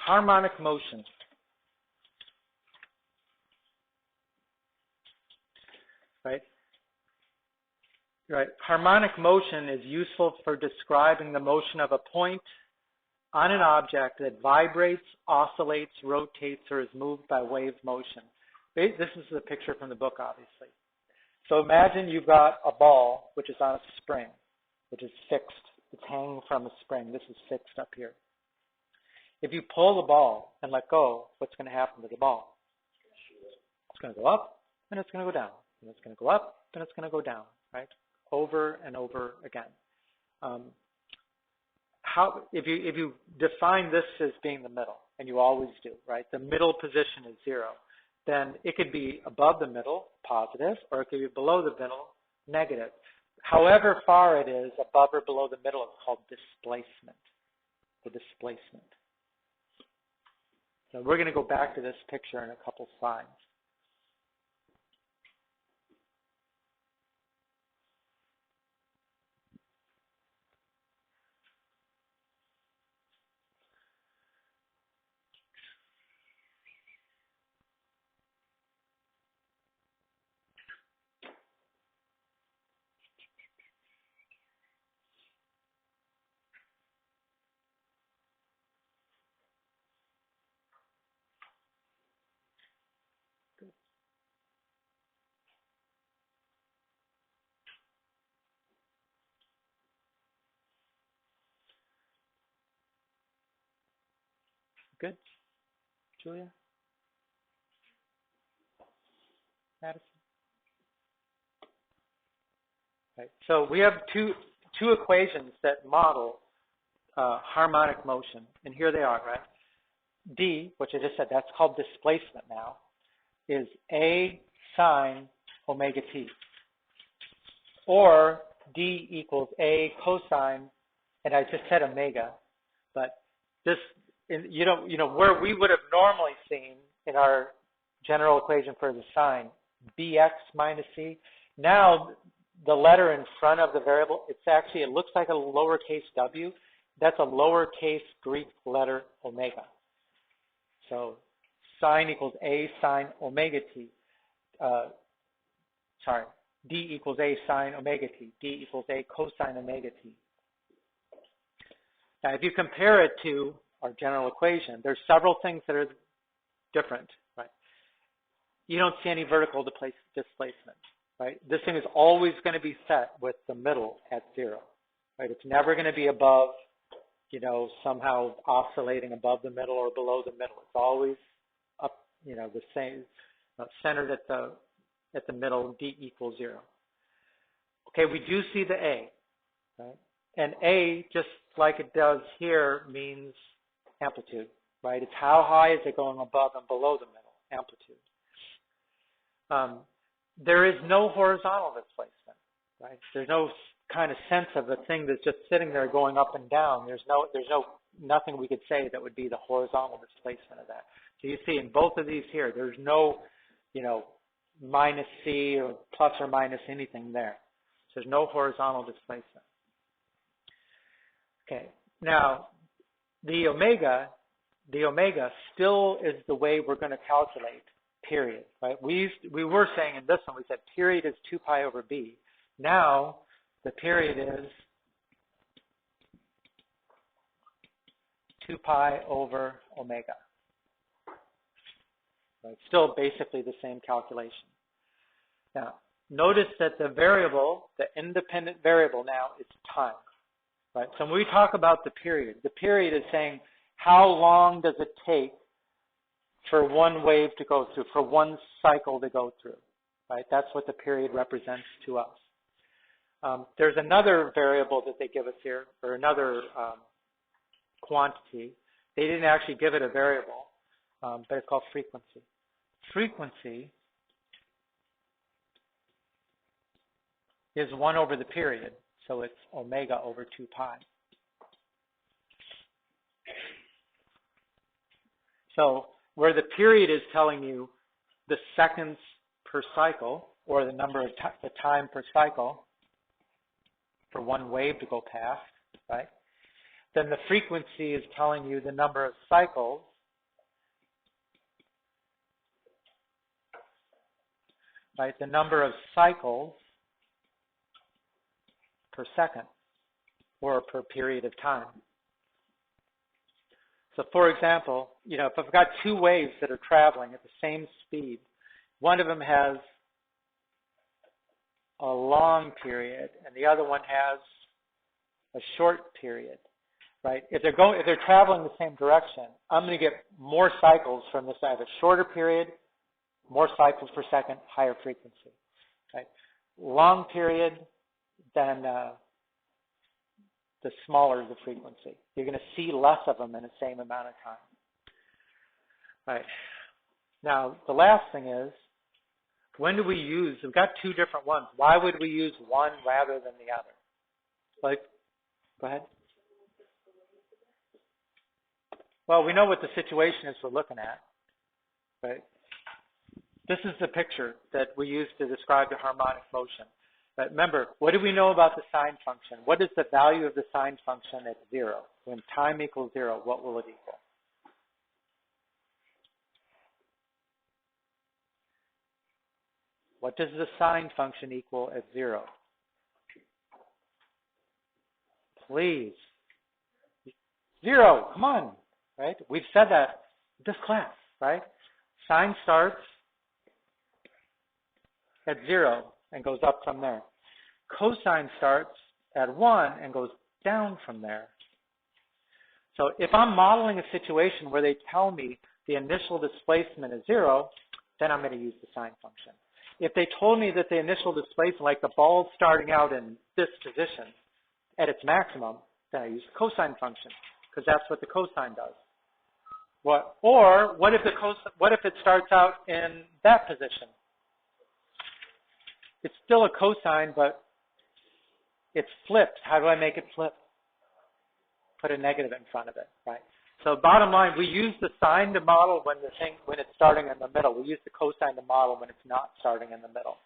Harmonic motion. Right? Right. Harmonic motion is useful for describing the motion of a point on an object that vibrates, oscillates, rotates, or is moved by wave motion. This is the picture from the book, obviously. So imagine you've got a ball, which is on a spring, which is fixed. It's hanging from a spring. This is fixed up here. If you pull the ball and let go, what's going to happen to the ball? It's going to go up, and it's going to go down. And it's going to go up, and it's going to go down, right? Over and over again. If you define this as being the middle, and you always do, right? The middle position is 0. Then it could be above the middle, positive, or it could be below the middle, negative. However far it is above or below the middle is called displacement, the displacement. So we're going to go back to this picture in a couple slides. Good? Julia? Madison? Right. So we have two equations that model harmonic motion, and here they are, right? D, which I just said, that's called displacement now, is A sine omega t. Or D equals A cosine, and I just said omega, but this, where we would have normally seen in our general equation for the sine, bx minus c, now the letter in front of the variable, it looks like a lowercase w. That's a lowercase Greek letter omega. So sine equals A sine omega t. D equals A sine omega t. D equals A cosine omega t. Now, if you compare it to our general equation, there's several things that are different, right? You don't see any vertical displacement, right? This thing is always going to be set with the middle at 0, right? It's never going to be above, somehow oscillating above the middle or below the middle. It's always up, the same, centered at the middle, D equals 0. Okay, we do see the A, right? And A, just like it does here, means amplitude, right? It's how high is it going above and below the middle, amplitude. There is no horizontal displacement, right? There's no kind of sense of a thing that's just sitting there going up and down. There's nothing we could say that would be the horizontal displacement of that. So you see in both of these here, there's no, minus c or plus or minus anything there. So there's no horizontal displacement. Okay, now the omega still is the way we're going to calculate period, right? We were saying in this one, we said period is 2 pi over b. Now the period is 2 pi over omega. Right? Still basically the same calculation. Now, notice that the variable, the independent variable now is time. Right? So when we talk about the period is saying how long does it take for one wave to go through, for one cycle to go through. Right? That's what the period represents to us. There's another variable that they give us here, or another quantity. They didn't actually give it a variable, but it's called frequency. Frequency is 1 over the period, so it's omega over 2 pi. So where the period is telling you the seconds per cycle, or the number of the time per cycle for one wave to go past, right? Then the frequency is telling you the number of cycles right? The number of cycles per second or per period of time. So for example, if I've got two waves that are traveling at the same speed, one of them has a long period and the other one has a short period, right? If they're traveling the same direction, I'm going to get more cycles from this. I have a shorter period, more cycles per second, higher frequency, right? Long period, then the smaller the frequency. You're going to see less of them in the same amount of time. Right. Now, the last thing is, when do we use, we've got two different ones. Why would we use one rather than the other? Like, go ahead. Well, we know what the situation is we're looking at, right? This is the picture that we use to describe the harmonic motion. But remember, what do we know about the sine function? What is the value of the sine function at 0? When time equals 0, what will it equal? What does the sine function equal at 0? Please. 0, come on, right? We've said that this class, right? Sine starts at 0 and goes up from there. Cosine starts at 1 and goes down from there. So if I'm modeling a situation where they tell me the initial displacement is 0, then I'm going to use the sine function. If they told me that the initial displacement, like the ball's starting out in this position at its maximum, then I use the cosine function, because that's what the cosine does. Or what if it starts out in that position? It's still a cosine, but it's flipped. How do I make it flip? Put a negative in front of it, right? So bottom line, we use the sine to model when it's starting in the middle. We use the cosine to model when it's not starting in the middle.